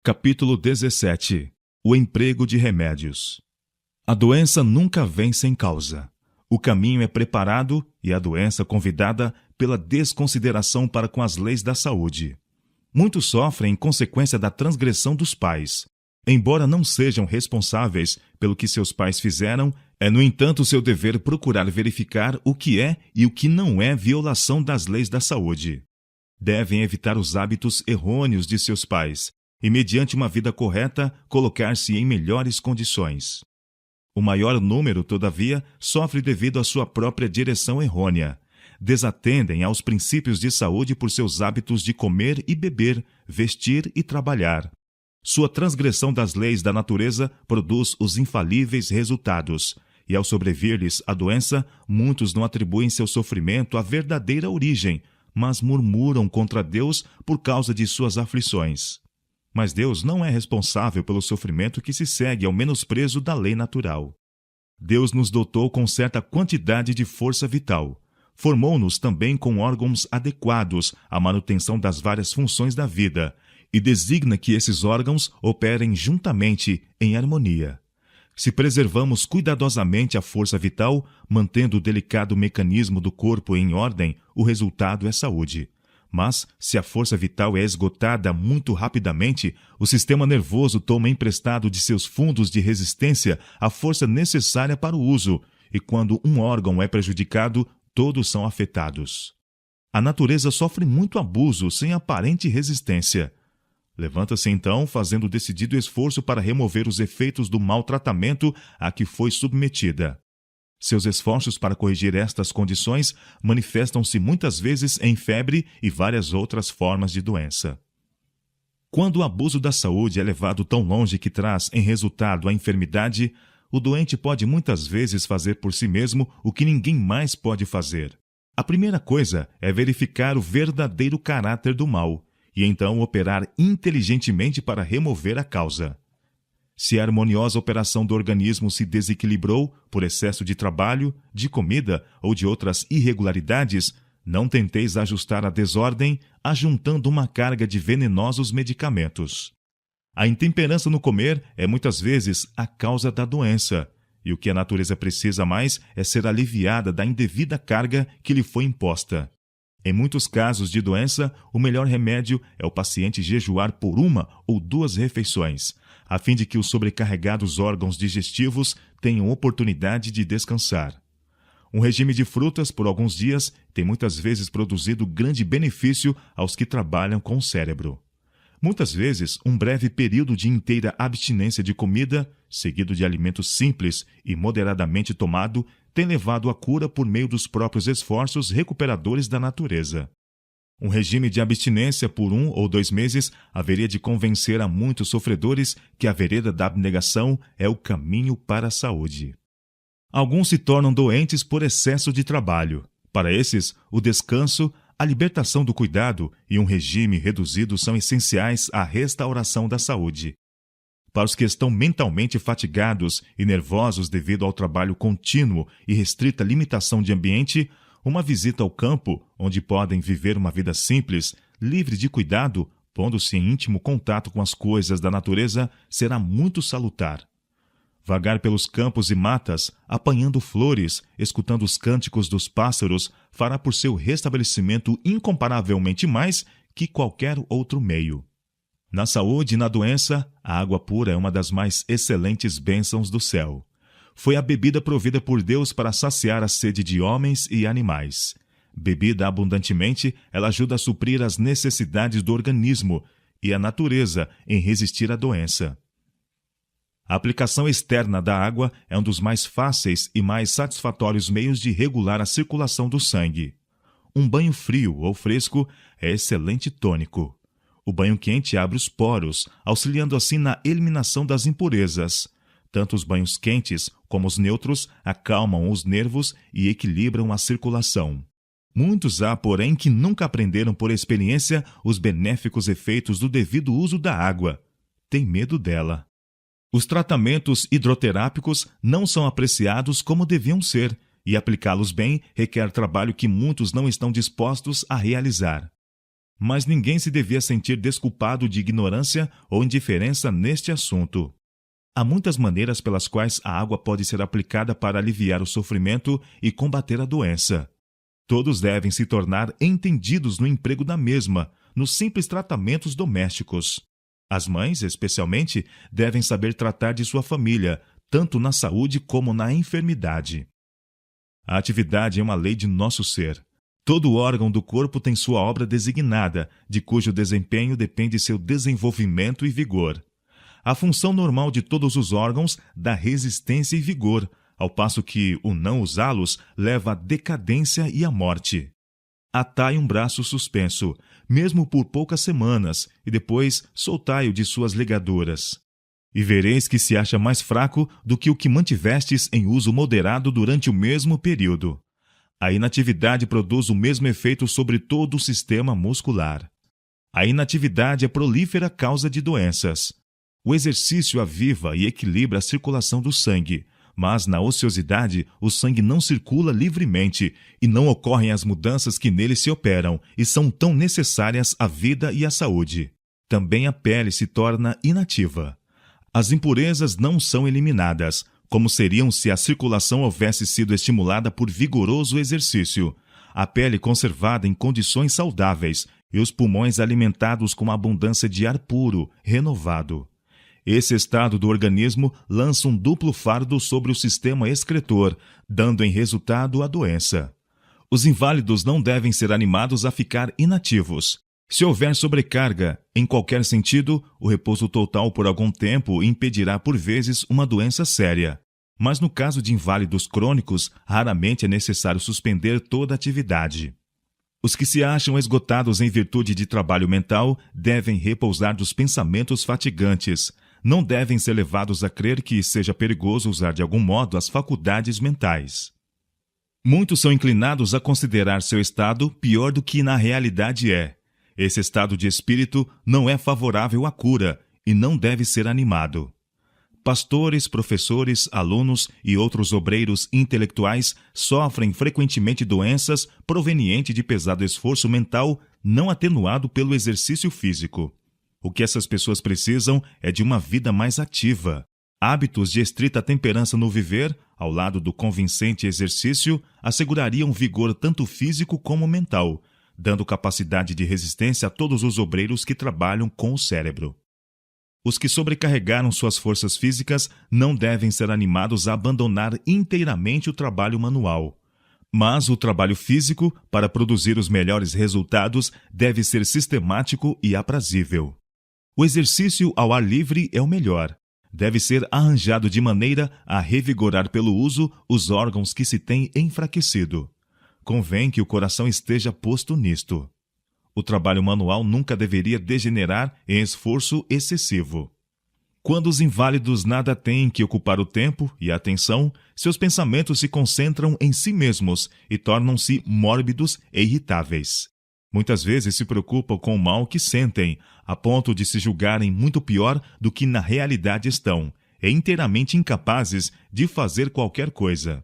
Capítulo 17. O emprego de remédios. A doença nunca vem sem causa. O caminho é preparado e a doença convidada pela desconsideração para com as leis da saúde. Muitos sofrem em consequência da transgressão dos pais. Embora não sejam responsáveis pelo que seus pais fizeram, é, no entanto, seu dever procurar verificar o que é e o que não é violação das leis da saúde. Devem evitar os hábitos errôneos de seus pais e, mediante uma vida correta, colocar-se em melhores condições. O maior número, todavia, sofre devido à sua própria direção errônea. Desatendem aos princípios de saúde por seus hábitos de comer e beber, vestir e trabalhar. Sua transgressão das leis da natureza produz os infalíveis resultados, e ao sobrevir-lhes a doença, muitos não atribuem seu sofrimento à verdadeira origem, mas murmuram contra Deus por causa de suas aflições. Mas Deus não é responsável pelo sofrimento que se segue ao menosprezo da lei natural. Deus nos dotou com certa quantidade de força vital. Formou-nos também com órgãos adequados à manutenção das várias funções da vida e designa que esses órgãos operem juntamente em harmonia. Se preservamos cuidadosamente a força vital, mantendo o delicado mecanismo do corpo em ordem, o resultado é saúde. Mas, se a força vital é esgotada muito rapidamente, o sistema nervoso toma emprestado de seus fundos de resistência a força necessária para o uso, e quando um órgão é prejudicado, todos são afetados. A natureza sofre muito abuso sem aparente resistência. Levanta-se então, fazendo decidido esforço para remover os efeitos do maltratamento a que foi submetida. Seus esforços para corrigir estas condições manifestam-se muitas vezes em febre e várias outras formas de doença. Quando o abuso da saúde é levado tão longe que traz em resultado a enfermidade, o doente pode muitas vezes fazer por si mesmo o que ninguém mais pode fazer. A primeira coisa é verificar o verdadeiro caráter do mal e então operar inteligentemente para remover a causa. Se a harmoniosa operação do organismo se desequilibrou por excesso de trabalho, de comida ou de outras irregularidades, não tenteis ajustar a desordem ajuntando uma carga de venenosos medicamentos. A intemperança no comer é muitas vezes a causa da doença, e o que a natureza precisa mais é ser aliviada da indevida carga que lhe foi imposta. Em muitos casos de doença, o melhor remédio é o paciente jejuar por 1 ou 2 refeições, a fim de que os sobrecarregados órgãos digestivos tenham oportunidade de descansar. Um regime de frutas por alguns dias tem muitas vezes produzido grande benefício aos que trabalham com o cérebro. Muitas vezes, um breve período de inteira abstinência de comida, seguido de alimentos simples e moderadamente tomado, tem levado à cura por meio dos próprios esforços recuperadores da natureza. Um regime de abstinência por 1 ou 2 meses haveria de convencer a muitos sofredores que a vereda da abnegação é o caminho para a saúde. Alguns se tornam doentes por excesso de trabalho. Para esses, o descanso, a libertação do cuidado e um regime reduzido são essenciais à restauração da saúde. Para os que estão mentalmente fatigados e nervosos devido ao trabalho contínuo e restrita limitação de ambiente, uma visita ao campo, onde podem viver uma vida simples, livre de cuidado, pondo-se em íntimo contato com as coisas da natureza, será muito salutar. Vagar pelos campos e matas, apanhando flores, escutando os cânticos dos pássaros, fará por seu restabelecimento incomparavelmente mais que qualquer outro meio. Na saúde e na doença, a água pura é uma das mais excelentes bênçãos do céu. Foi a bebida provida por Deus para saciar a sede de homens e animais. Bebida abundantemente, ela ajuda a suprir as necessidades do organismo e a natureza em resistir à doença. A aplicação externa da água é um dos mais fáceis e mais satisfatórios meios de regular a circulação do sangue. Um banho frio ou fresco é excelente tônico. O banho quente abre os poros, auxiliando assim na eliminação das impurezas. Tanto os banhos quentes como os neutros acalmam os nervos e equilibram a circulação. Muitos há, porém, que nunca aprenderam por experiência os benéficos efeitos do devido uso da água. Têm medo dela. Os tratamentos hidroterápicos não são apreciados como deviam ser, e aplicá-los bem requer trabalho que muitos não estão dispostos a realizar. Mas ninguém se devia sentir desculpado de ignorância ou indiferença neste assunto. Há muitas maneiras pelas quais a água pode ser aplicada para aliviar o sofrimento e combater a doença. Todos devem se tornar entendidos no emprego da mesma, nos simples tratamentos domésticos. As mães, especialmente, devem saber tratar de sua família, tanto na saúde como na enfermidade. A atividade é uma lei de nosso ser. Todo órgão do corpo tem sua obra designada, de cujo desempenho depende seu desenvolvimento e vigor. A função normal de todos os órgãos dá resistência e vigor, ao passo que o não usá-los leva à decadência e à morte. Atai um braço suspenso, mesmo por poucas semanas, e depois soltai-o de suas ligaduras. E vereis que se acha mais fraco do que o que mantivestes em uso moderado durante o mesmo período. A inatividade produz o mesmo efeito sobre todo o sistema muscular. A inatividade é prolífera causa de doenças. O exercício aviva e equilibra a circulação do sangue, mas na ociosidade o sangue não circula livremente e não ocorrem as mudanças que nele se operam e são tão necessárias à vida e à saúde. Também a pele se torna inativa. As impurezas não são eliminadas, como seriam se a circulação houvesse sido estimulada por vigoroso exercício. A pele conservada em condições saudáveis e os pulmões alimentados com abundância de ar puro, renovado. Esse estado do organismo lança um duplo fardo sobre o sistema excretor, dando em resultado a doença. Os inválidos não devem ser animados a ficar inativos. Se houver sobrecarga, em qualquer sentido, o repouso total por algum tempo impedirá por vezes uma doença séria. Mas no caso de inválidos crônicos, raramente é necessário suspender toda a atividade. Os que se acham esgotados em virtude de trabalho mental devem repousar dos pensamentos fatigantes. Não devem ser levados a crer que seja perigoso usar de algum modo as faculdades mentais. Muitos são inclinados a considerar seu estado pior do que na realidade é. Esse estado de espírito não é favorável à cura e não deve ser animado. Pastores, professores, alunos e outros obreiros intelectuais sofrem frequentemente doenças provenientes de pesado esforço mental não atenuado pelo exercício físico. O que essas pessoas precisam é de uma vida mais ativa. Hábitos de estrita temperança no viver, ao lado do convincente exercício, assegurariam vigor tanto físico como mental, dando capacidade de resistência a todos os obreiros que trabalham com o cérebro. Os que sobrecarregaram suas forças físicas não devem ser animados a abandonar inteiramente o trabalho manual. Mas o trabalho físico, para produzir os melhores resultados, deve ser sistemático e aprazível. O exercício ao ar livre é o melhor. Deve ser arranjado de maneira a revigorar pelo uso os órgãos que se têm enfraquecido. Convém que o coração esteja posto nisto. O trabalho manual nunca deveria degenerar em esforço excessivo. Quando os inválidos nada têm que ocupar o tempo e a atenção, seus pensamentos se concentram em si mesmos e tornam-se mórbidos e irritáveis. Muitas vezes se preocupam com o mal que sentem, a ponto de se julgarem muito pior do que na realidade estão, e inteiramente incapazes de fazer qualquer coisa.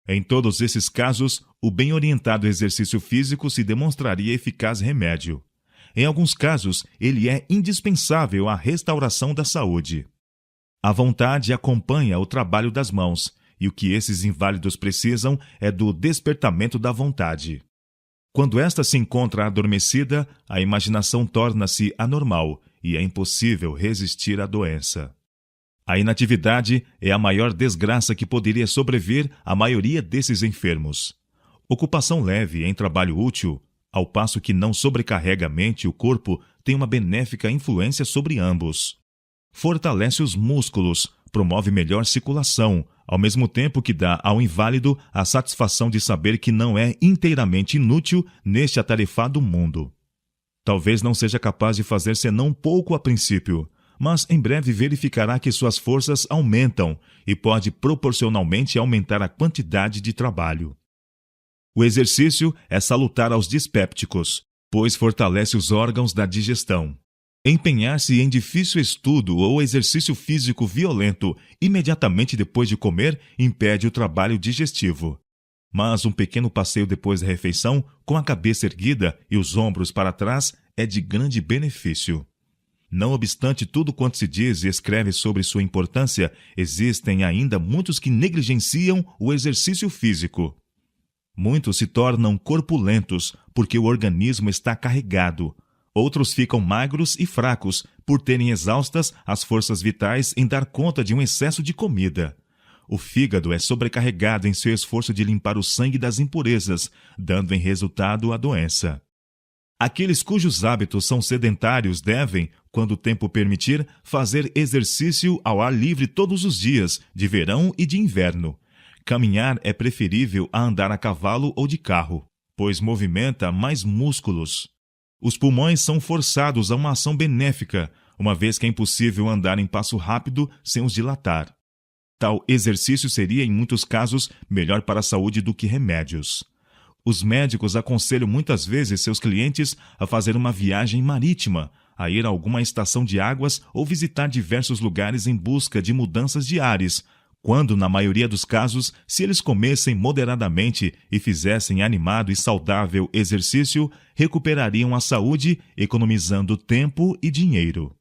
Em todos esses casos, o bem orientado exercício físico se demonstraria eficaz remédio. Em alguns casos, ele é indispensável à restauração da saúde. A vontade acompanha o trabalho das mãos, e o que esses inválidos precisam é do despertamento da vontade. Quando esta se encontra adormecida, a imaginação torna-se anormal e é impossível resistir à doença. A inatividade é a maior desgraça que poderia sobrevir à maioria desses enfermos. Ocupação leve em trabalho útil, ao passo que não sobrecarrega a mente e o corpo, tem uma benéfica influência sobre ambos. Fortalece os músculos, promove melhor circulação, ao mesmo tempo que dá ao inválido a satisfação de saber que não é inteiramente inútil neste atarefado mundo. Talvez não seja capaz de fazer senão pouco a princípio, mas em breve verificará que suas forças aumentam e pode proporcionalmente aumentar a quantidade de trabalho. O exercício é salutar aos dispépticos, pois fortalece os órgãos da digestão. Empenhar-se em difícil estudo ou exercício físico violento imediatamente depois de comer impede o trabalho digestivo. Mas um pequeno passeio depois da refeição, com a cabeça erguida e os ombros para trás, é de grande benefício. Não obstante tudo quanto se diz e escreve sobre sua importância, existem ainda muitos que negligenciam o exercício físico. Muitos se tornam corpulentos porque o organismo está carregado. Outros ficam magros e fracos por terem exaustas as forças vitais em dar conta de um excesso de comida. O fígado é sobrecarregado em seu esforço de limpar o sangue das impurezas, dando em resultado a doença. Aqueles cujos hábitos são sedentários devem, quando o tempo permitir, fazer exercício ao ar livre todos os dias, de verão e de inverno. Caminhar é preferível a andar a cavalo ou de carro, pois movimenta mais músculos. Os pulmões são forçados a uma ação benéfica, uma vez que é impossível andar em passo rápido sem os dilatar. Tal exercício seria, em muitos casos, melhor para a saúde do que remédios. Os médicos aconselham muitas vezes seus clientes a fazer uma viagem marítima, a ir a alguma estação de águas ou visitar diversos lugares em busca de mudanças de ares, quando, na maioria dos casos, se eles comessem moderadamente e fizessem animado e saudável exercício, recuperariam a saúde, economizando tempo e dinheiro.